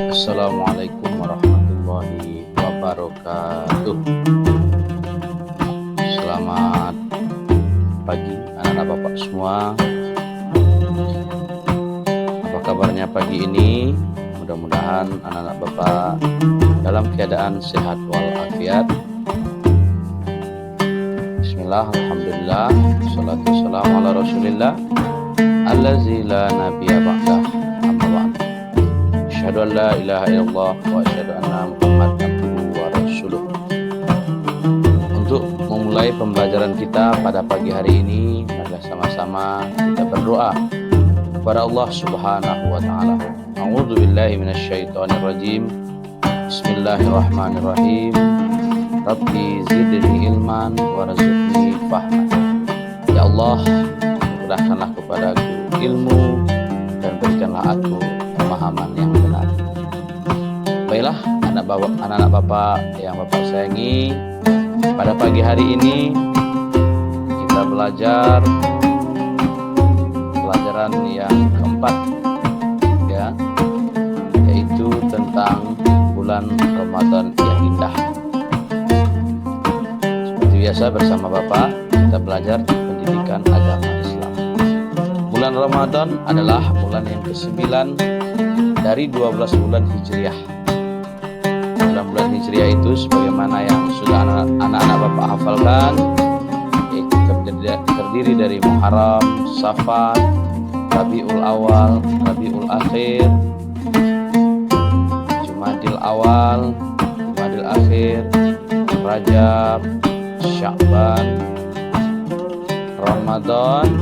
Assalamualaikum warahmatullahi wabarakatuh. Selamat pagi anak-anak bapak semua. Apa kabarnya pagi ini? Mudah-mudahan anak-anak bapak dalam keadaan sehat walafiat. Bismillah, alhamdulillah, salatu wassalamu ala rasulillah allazi la nabiyya ba'dah, amma ba'd. Asyhadu an la ilaha illallah wa asyhadu anna Muhammadan abduhu wa rasuluh. Untuk memulai pembelajaran kita pada pagi hari ini, mari sama-sama kita berdoa kepada Allah Subhanahu wa taala. A'udzu billahi minasyaitonir rajim. Bismillahirrahmanirrahim. Rabbi zidni ilman warzuqni fahman. Ya Allah, mudahkanlah kepadaku ilmu dan berikanlah aku pemahaman yang benar. Baiklah anak-anak bapak yang bapak sayangi, pada pagi hari ini kita belajar pelajaran yang keempat, ya, yaitu tentang bulan Ramadan yang indah. Seperti biasa bersama bapak kita belajar pendidikan agama Islam. Bulan Ramadan adalah bulan yang ke-9 dari 12 bulan Hijriah. Dalam bulan Hijriah itu sebagaimana yang sudah anak-anak bapak hafalkan, yaitu terdiri dari Muharram, Safar, Rabiul Awal, Rabiul Akhir, Jumadil Awal, Jumadil Akhir, Rajab, Sya'ban, Ramadan,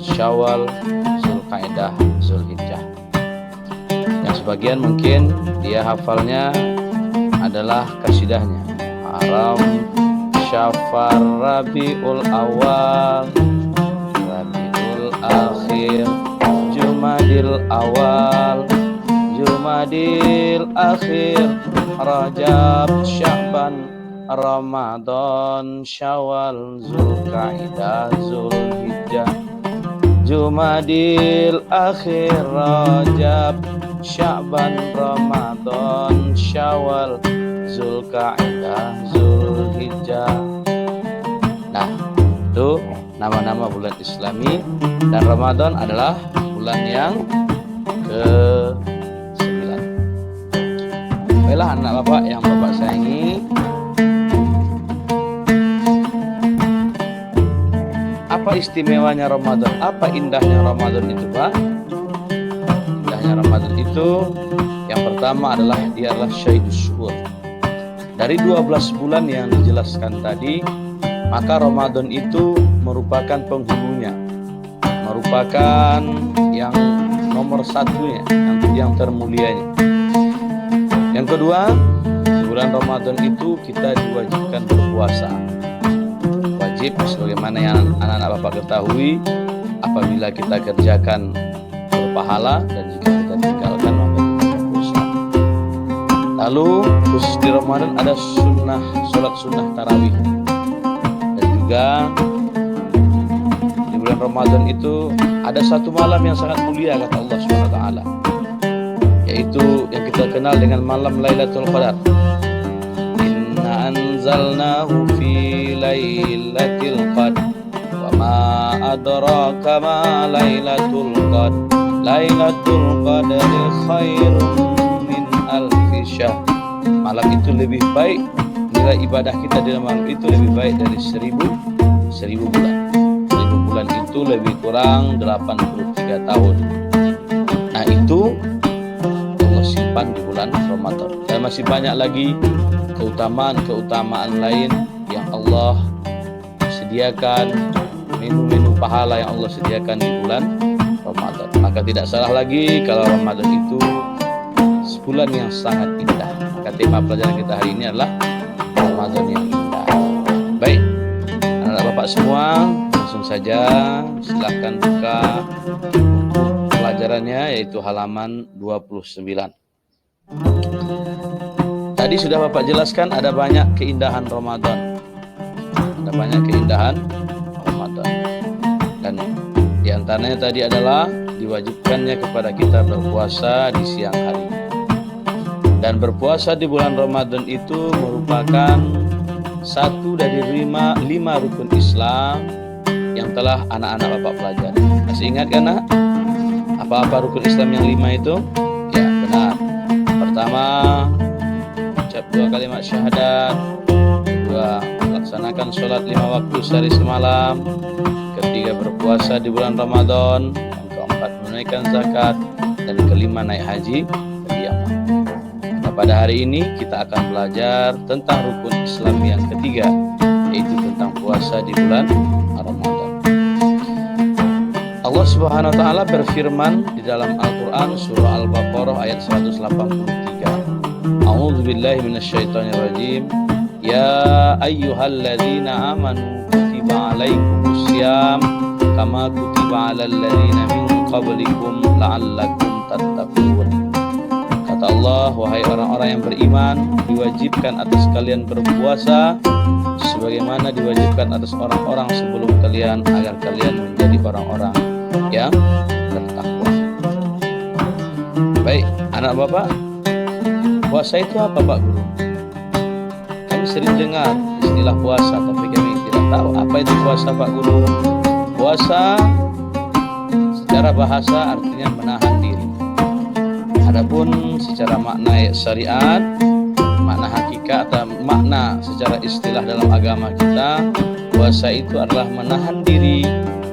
Syawal, Zulqa'dah, Zulhijjah. Yang sebagian mungkin dia hafalnya adalah kasidahnya. Muharram, Syafar, Rabiul Awal, Rabiul Akhir, Jumadil Awal, Jumadil Akhir, Rajab, Sya'ban, Ramadan, Syawal, Zulqa'dah, Zulhijjah. Jumadil Akhir, Rajab, Sya'ban, Ramadan, Syawal, Zulqa'dah, Zulhijjah. Nah, itu nama-nama bulan Islami, dan Ramadan adalah bulan yang ke-9. Baiklah anak bapak yang bapak sayangi, apa istimewanya Ramadan? Apa indahnya Ramadan itu, Pak? Indahnya Ramadan itu yang pertama adalah dia adalah syaidus syuhur. Dari 12 bulan yang dijelaskan tadi, maka Ramadan itu merupakan penghulunya, merupakan yang nomor satunya, yang termulianya. Yang kedua, di bulan Ramadan itu kita diwajibkan berpuasa. Wajib sebagaimana yang anak-anak bapak ketahui, apabila kita kerjakan berpahala, dan jika kita tinggalkan maka kita dosa. Lalu khusus di Ramadan ada sholat sunnah tarawih, dan juga di bulan Ramadan itu ada satu malam yang sangat mulia kata Allah SWT, yaitu yang kita kenal dengan malam Lailatul Qadar. Inna anzalnahu fi lailatul qadr wa ma adraka ma lailatul qadr lailatul qadri khairun min alfi syahr. Malam itu lebih baik, nilai ibadah kita di malam itu lebih baik dari 1000 bulan. 1000 bulan itu lebih kurang 83 tahun. Nah, itu Allah simpan di bulan Ramadan. Dan masih banyak lagi keutamaan lain yang Allah sediakan, menu-menu pahala yang Allah sediakan di bulan Ramadan. Maka tidak salah lagi kalau Ramadan itu sebulan yang sangat indah. Maka tema pelajaran kita hari ini adalah Ramadan yang indah. Baik, anak-anak bapak semua, langsung saja silahkan buka pelajarannya, yaitu halaman 29. Tadi sudah bapak jelaskan ada banyak keindahan Ramadan. Ada banyak keindahan Ramadan. Dan di antaranya tadi adalah diwajibkannya kepada kita berpuasa di siang hari. Dan berpuasa di bulan Ramadan itu merupakan satu dari lima rukun Islam yang telah anak-anak Bapak pelajari. Masih ingat kan, nak? Apa-apa rukun Islam yang 5 itu? Ya, benar. Pertama, ucap 2 kalimat syahadat. 2, laksanakan sholat 5 waktu sehari semalam. Ketiga, berpuasa di bulan Ramadan. Yang keempat, menunaikan zakat. Dan kelima, naik haji ke Yaman. Nah, pada hari ini kita akan belajar tentang rukun Islam yang ketiga, yaitu tentang puasa di bulan Ramadan. Allah Subhanahu wa taala berfirman di dalam Al-Qur'an surah Al-Baqarah ayat 183. A'udzu billahi minasyaitonir rajim. Ya ayyuhalladzina amanu kutiba 'alaikumusiyam kama kutiba 'alal ladzina min qablikum la'allakum tattaqun. Kata Allah, wahai orang-orang yang beriman, diwajibkan atas kalian berpuasa sebagaimana diwajibkan atas orang-orang sebelum kalian, agar kalian menjadi orang-orang yang bertakwa. Baik, anak Bapak, puasa itu apa, Pak Guru? Kami sering dengar istilah puasa, tapi kami tidak tahu apa itu puasa, Pak Guru. Puasa secara bahasa artinya menahan diri. Adapun secara makna syariat, makna hakikat atau makna secara istilah dalam agama kita, puasa itu adalah menahan diri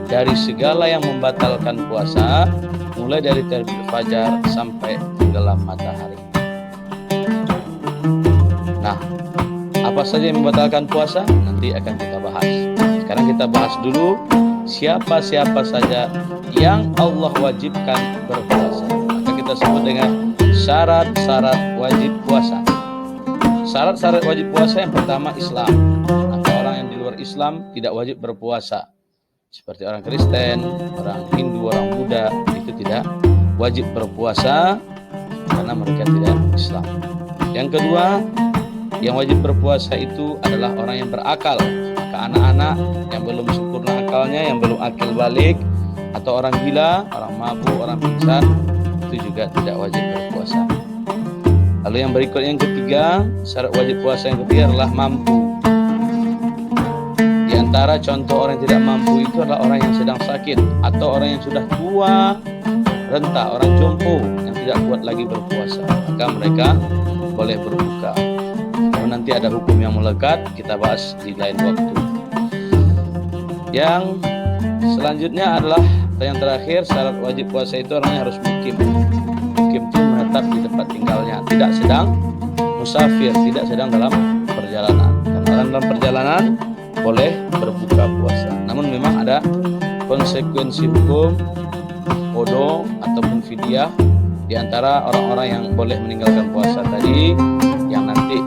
dari segala yang membatalkan puasa, mulai dari terbit fajar sampai tenggelam matahari. Nah, apa saja yang membatalkan puasa? Nanti akan kita bahas. Sekarang kita bahas dulu siapa-siapa saja yang Allah wajibkan berpuasa. Maka kita sebut dengan syarat-syarat wajib puasa. Syarat-syarat wajib puasa yang pertama Islam. Maka orang yang di luar Islam tidak wajib berpuasa. Seperti orang Kristen, orang Hindu, orang Buddha, itu tidak wajib berpuasa karena mereka tidak Islam. Yang kedua, yang wajib berpuasa itu adalah orang yang berakal. Maka anak-anak yang belum sempurna akalnya, yang belum akil balik, atau orang gila, orang mabuk, orang pingsan, itu juga tidak wajib berpuasa. Lalu yang berikut yang ketiga, syarat wajib puasa yang ketiga adalah mampu. Di antara contoh orang yang tidak mampu itu adalah orang yang sedang sakit atau orang yang sudah tua, renta, orang jompo yang tidak kuat lagi berpuasa. Maka mereka boleh berbuka. Kalau nanti ada hukum yang melekat, kita bahas di lain waktu. Yang selanjutnya adalah yang terakhir, syarat wajib puasa itu orangnya harus mukim. Mukim itu menetap di tempat tinggalnya, tidak sedang musafir, tidak sedang dalam perjalanan. Karena orang dalam perjalanan boleh berbuka puasa. Namun memang ada konsekuensi hukum qada ataupun fidyah di antara orang-orang yang boleh meninggalkan puasa tadi, yang nanti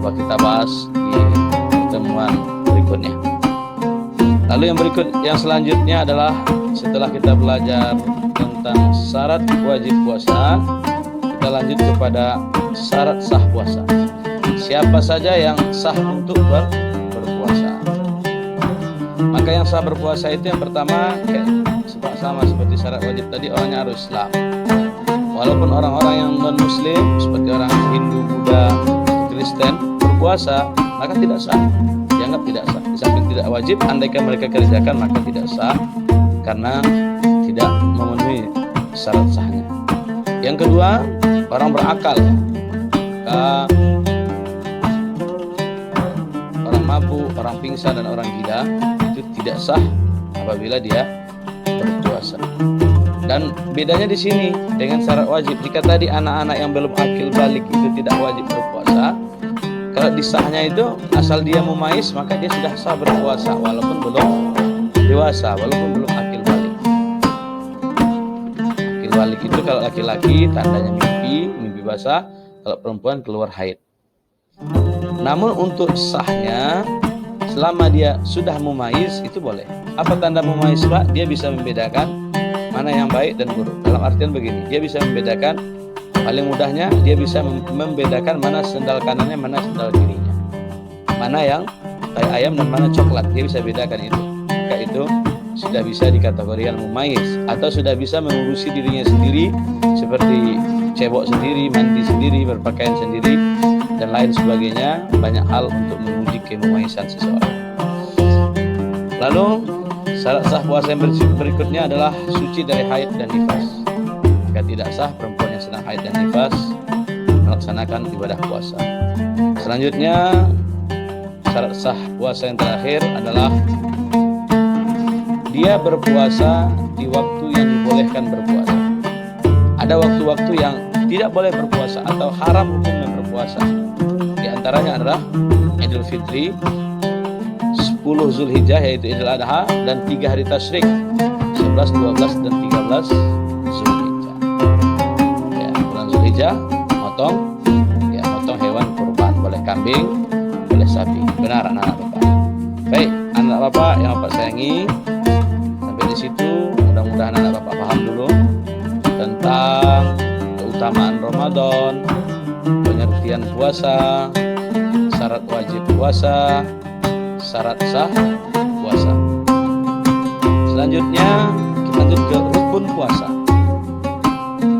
kita bahas di pertemuan berikutnya. Lalu yang selanjutnya adalah setelah kita belajar tentang syarat wajib puasa, kita lanjut kepada syarat sah puasa. Siapa saja yang sah untuk berpuasa? Maka yang sah berpuasa itu yang pertama sama seperti syarat wajib tadi, orangnya harus Islam. Walaupun orang-orang yang non-muslim seperti orang Hindu, Buddha, Kristen berpuasa, maka tidak sah, dianggap tidak sah. Di samping tidak wajib, andaikan mereka kerjakan maka tidak sah karena tidak memenuhi syarat sahnya. Yang kedua, orang berakal. Maka orang mabuk, orang pingsan dan orang gila itu tidak sah apabila dia berpuasa. Dan bedanya di sini dengan syarat wajib. Jika tadi anak-anak yang belum akil balik itu tidak wajib berpuasa, kalau disahnya itu asal dia mumayyiz maka dia sudah sah berpuasa walaupun belum dewasa, walaupun belum akil balik. Akil balik itu kalau laki-laki tandanya mimpi basah, kalau perempuan keluar haid. Namun untuk sahnya selama dia sudah mumayyiz itu boleh. Apa tanda mumayyiz, Pak? Dia bisa membedakan mana yang baik dan buruk. Dalam artian begini, dia bisa membedakan, paling mudahnya dia bisa membedakan mana sendal kanannya, mana sendal kirinya, mana yang tai ayam dan mana coklat. Dia bisa bedakan itu. Maka itu sudah bisa dikategorikan mumayyiz atau sudah bisa mengurusi dirinya sendiri seperti cebok sendiri, mandi sendiri, berpakaian sendiri dan lain sebagainya. Banyak hal untuk menguji kemumayizan seseorang. Lalu syarat sah puasa yang berikutnya adalah suci dari haid dan nifas. Jika tidak sah, perempuan yang sedang haid dan nifas melaksanakan ibadah puasa. Selanjutnya syarat sah puasa yang terakhir adalah dia berpuasa di waktu yang dibolehkan berpuasa. Ada waktu-waktu yang tidak boleh berpuasa atau haram hukumnya berpuasa. Di antaranya adalah Idul Fitri, 10 Zulhijjah yaitu Idul Adha, dan 3 hari tasyrik 11, 12, dan 13 Zulhijjah. Ya, bulan Zulhijjah motong hewan kurban, boleh kambing, boleh sapi. Benar anak-anak Bapak. Baik, anak Bapak yang Bapak sayangi, sampai di situ mudah-mudahan anak Bapak paham dulu tentang keutamaan Ramadan, pengertian puasa, syarat wajib puasa, syarat sah puasa. Selanjutnya kita lanjut ke rukun puasa.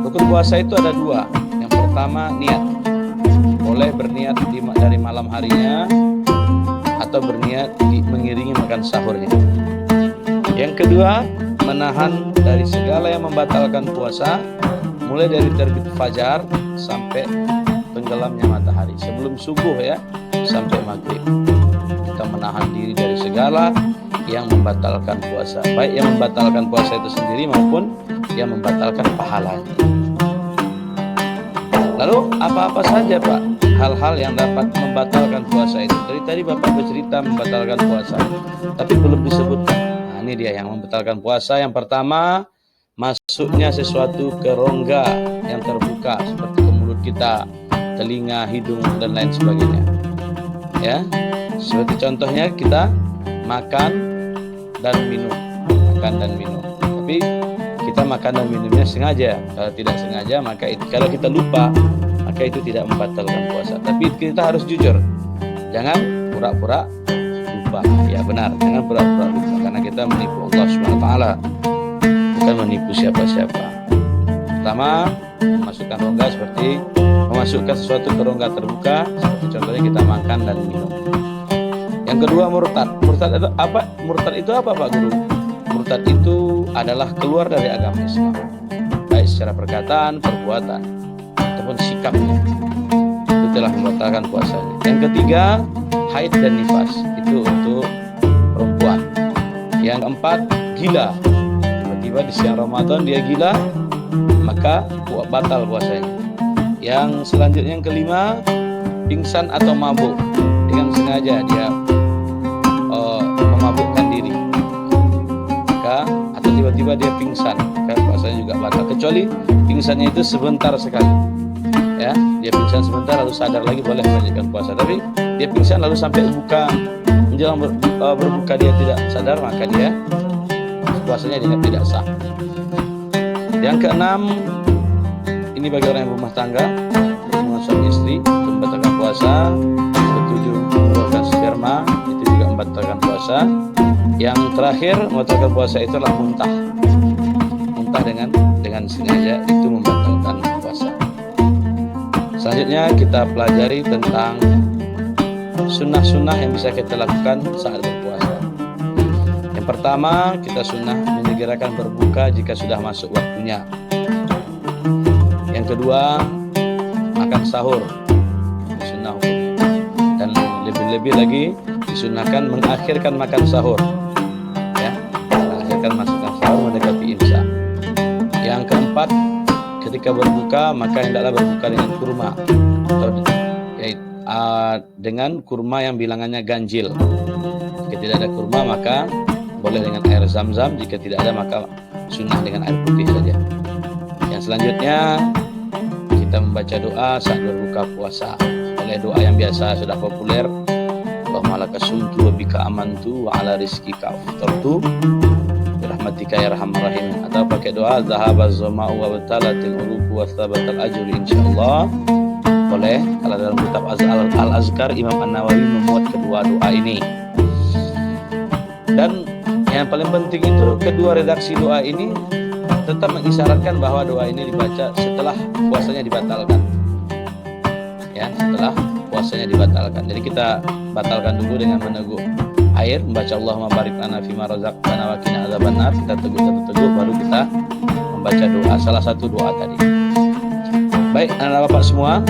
Rukun puasa itu ada 2. Yang pertama niat. Boleh berniat dari malam harinya atau berniat mengiringi makan sahurnya. Yang kedua, menahan dari segala yang membatalkan puasa, mulai dari terbit fajar sampai tenggelamnya matahari, sebelum subuh ya, sampai maghrib. Kita menahan diri dari segala yang membatalkan puasa, baik yang membatalkan puasa itu sendiri maupun yang membatalkan pahalanya. Lalu apa-apa saja Pak hal-hal yang dapat membatalkan puasa itu? Tadi Bapak bercerita membatalkan puasa, tapi belum disebutkan. Nah, ini dia yang membatalkan puasa. Yang pertama, masuknya sesuatu ke rongga yang terbuka seperti ke mulut kita, telinga, hidung, dan lain sebagainya. Ya, seperti contohnya kita makan dan minum. Tapi kita makan dan minumnya sengaja. Kalau tidak sengaja, kalau kita lupa, maka itu tidak membatalkan puasa. Tapi kita harus jujur. Jangan pura-pura lupa. Ya benar, jangan pura-pura lupa, karena kita menipu Allah SWT, bukan menipu siapa-siapa. Pertama, memasukkan rongga seperti memasukkan sesuatu ke rongga terbuka, seperti contohnya kita makan dan minum. Yang kedua, murtad. Murtad itu apa Pak Guru? Murtad itu adalah keluar dari agama Islam, baik secara perkataan, perbuatan, ataupun sikapnya. Itu telah membatalkan puasanya. Yang ketiga, haid dan nifas. Itu untuk perempuan. Yang keempat, gila. Tiba-tiba di siang Ramadan dia gila, maka batal puasanya. Yang selanjutnya, yang kelima, pingsan atau mabuk dengan sengaja dia memabukkan diri, atau tiba-tiba dia pingsan, maka puasanya juga batal, kecuali pingsannya itu sebentar sekali. Ya, dia pingsan sebentar lalu sadar lagi, boleh melanjutkan puasa. Tapi dia pingsan lalu sampai menjelang berbuka dia tidak sadar, maka dia puasanya tidak sah. Yang keenam, ini bagi orang yang berumah tangga, hubungan suami istri, itu membatalkan puasa. Ketujuh, mengeluarkan sperma, itu juga membatalkan puasa. Yang terakhir, membatalkan puasa itu adalah muntah dengan sengaja, itu membatalkan puasa. Selanjutnya kita pelajari tentang sunnah-sunnah yang bisa kita lakukan saat berpuasa. Yang pertama, kita sunnah menyegerakan berbuka jika sudah masuk waktunya. Yang kedua, makan sahur, sunnah hukumnya. Dan lebih-lebih lagi disunahkan mengakhirkan makan sahur, ya, mengakhirkan makan sahur mendekati imsak. Yang keempat, ketika berbuka maka hendaklah berbuka dengan kurma, atau dengan kurma yang bilangannya ganjil. Jika tidak ada kurma maka boleh dengan air zam-zam, jika tidak ada maka sunnah dengan air putih saja. Yang selanjutnya, kita membaca doa saat berbuka puasa. Oleh doa yang biasa sudah populer, Allahumma laka sumtu wa bika amantu wa ala rizqika aftartu birahmatika ya arhamar rahimin. Atau pakai doa zahabaz zama'u wa batalatil uruq wa thabatal ajru insyaallah. Boleh, kalau dalam kitab Al-Azkar Imam An-Nawawi memuat kedua doa ini. Dan Yang paling penting itu kedua redaksi doa ini tetap mengisyaratkan bahwa doa ini dibaca setelah puasanya dibatalkan. Ya, setelah puasanya dibatalkan. Jadi kita batalkan dulu dengan meneguk air, membaca Allahumma barik lana fima razaqtana wa qina adzabannar. Kita teguk baru kita membaca doa, salah satu doa tadi. Baik, anak bapak semua,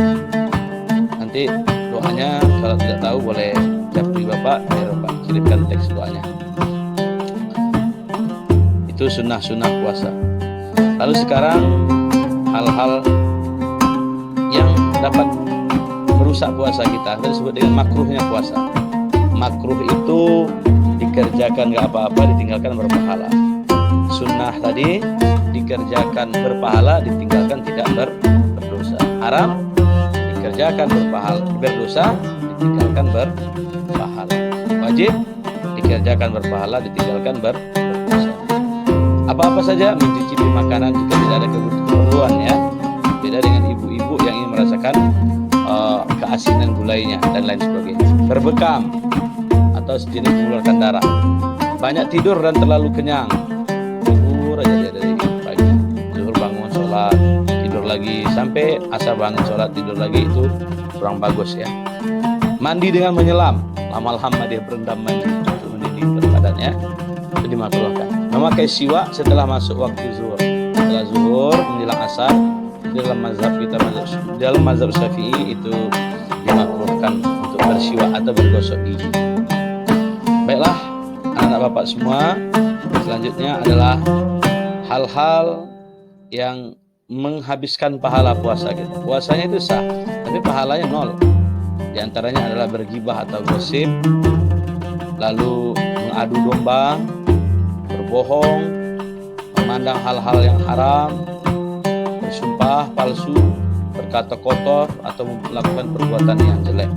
nanti doanya kalau tidak tahu boleh japri bapak, biar bapak kirimkan teks doanya. Itu sunnah-sunnah puasa. Lalu sekarang hal-hal yang dapat merusak puasa kita, kita disebut dengan makruhnya puasa. Makruh itu dikerjakan gak apa-apa, ditinggalkan berpahala. Sunnah tadi dikerjakan berpahala, ditinggalkan tidak berdosa. Haram dikerjakan berdosa, ditinggalkan berpahala. Wajib dikerjakan berpahala, ditinggalkan berdosa. Apa-apa saja mencicipi makanan jika tidak ada keperluan, ya. Beda dengan ibu-ibu yang ingin merasakan keasinan gulainya dan lain sebagainya. Berbekam atau sejenis mengeluarkan darah. Banyak tidur dan terlalu kenyang. Tidur aja dia dari pagi. Zuhur bangun sholat, tidur lagi sampai asar bangun sholat, tidur lagi, itu kurang bagus, ya. Mandi dengan menyelam, lama-lama dia berendam mandi untuk mendidih badannya, itu dimakruhkan. Memakai siwak setelah masuk waktu zuhur. Setelah zuhur menjelang asar, dalam mazhab kita, dalam mazhab Syafi'i, itu dimakruhkan untuk bersiwak atau bergosok gigi. Baiklah, anak-anak bapak semua, selanjutnya adalah hal-hal yang menghabiskan pahala puasa kita. Puasanya itu sah, tapi pahalanya nol. Di antaranya adalah bergibah atau gosip, lalu mengadu domba, berbohong, memandang hal-hal yang haram, bersumpah palsu, berkata kotor, atau melakukan perbuatan yang jelek.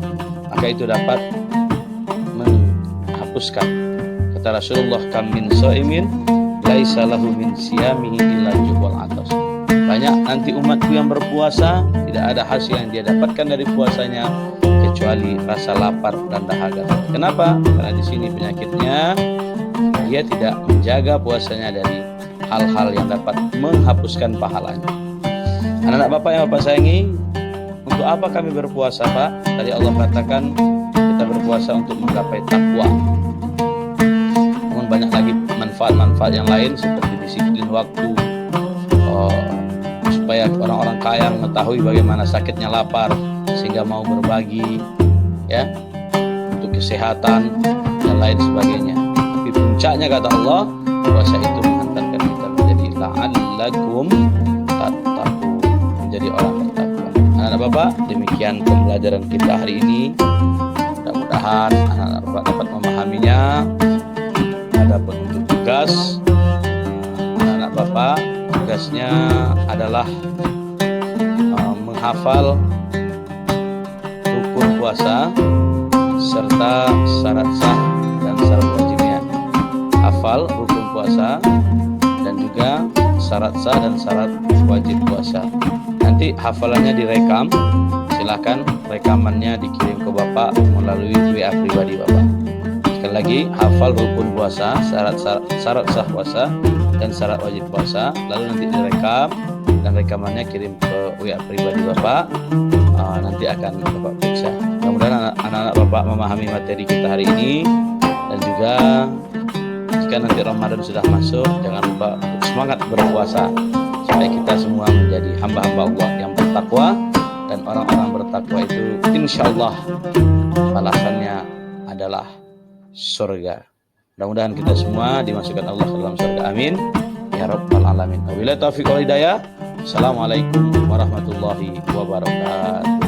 Maka itu dapat menghapuskan. Kata Rasulullah, kam min shaimin laisa lahu min siyamihi illa juhul atas. Banyak nanti umatku yang berpuasa, tidak ada hasil yang dia dapatkan dari puasanya kecuali rasa lapar dan dahaga. Kenapa? Karena di sini penyakitnya, dia tidak menjaga puasanya dari hal-hal yang dapat menghapuskan pahalanya. Anak-anak bapak yang bapak sayangi, untuk apa kami berpuasa, Pak? Tadi Allah katakan kita berpuasa untuk menggapai takwa. Namun banyak lagi manfaat-manfaat yang lain seperti disiplin waktu, supaya orang-orang kaya mengetahui bagaimana sakitnya lapar sehingga mau berbagi, ya, untuk kesehatan dan lain sebagainya. Tapi puncaknya kata Allah, puasa itu menghantarkan kita menjadi la'allakum tattaqun, menjadi orang bertakwa. Anak-anak bapak, demikian pembelajaran kita hari ini. Mudah-mudahan anak-anak bapak dapat memahaminya. Adapun untuk tugas anak-anak bapak, tugasnya adalah menghafal rukun puasa serta syarat sah dan syarat wajibnya. Hafal rukun puasa dan juga syarat sah dan syarat wajib puasa. Nanti hafalannya direkam, silahkan rekamannya dikirim ke bapak melalui WA pribadi bapak. Sekali lagi, hafal rukun puasa, syarat sah puasa dan syarat wajib puasa, lalu nanti direkam dan rekamannya kirim ke WA pribadi bapak. Nanti akan bapak periksa. Mudah-mudahan anak-anak bapak memahami materi kita hari ini, dan juga jika nanti Ramadan sudah masuk, jangan lupa untuk semangat berpuasa supaya kita semua menjadi hamba-hamba Allah yang bertakwa, dan orang-orang bertakwa itu insyaallah balasannya adalah surga. Mudah-mudahan kita semua dimasukkan Allah ke dalam surga. Amin ya rabbal alamin. Wabillahi taufiq wal hidayah. Assalamualaikum warahmatullahi wabarakatuh.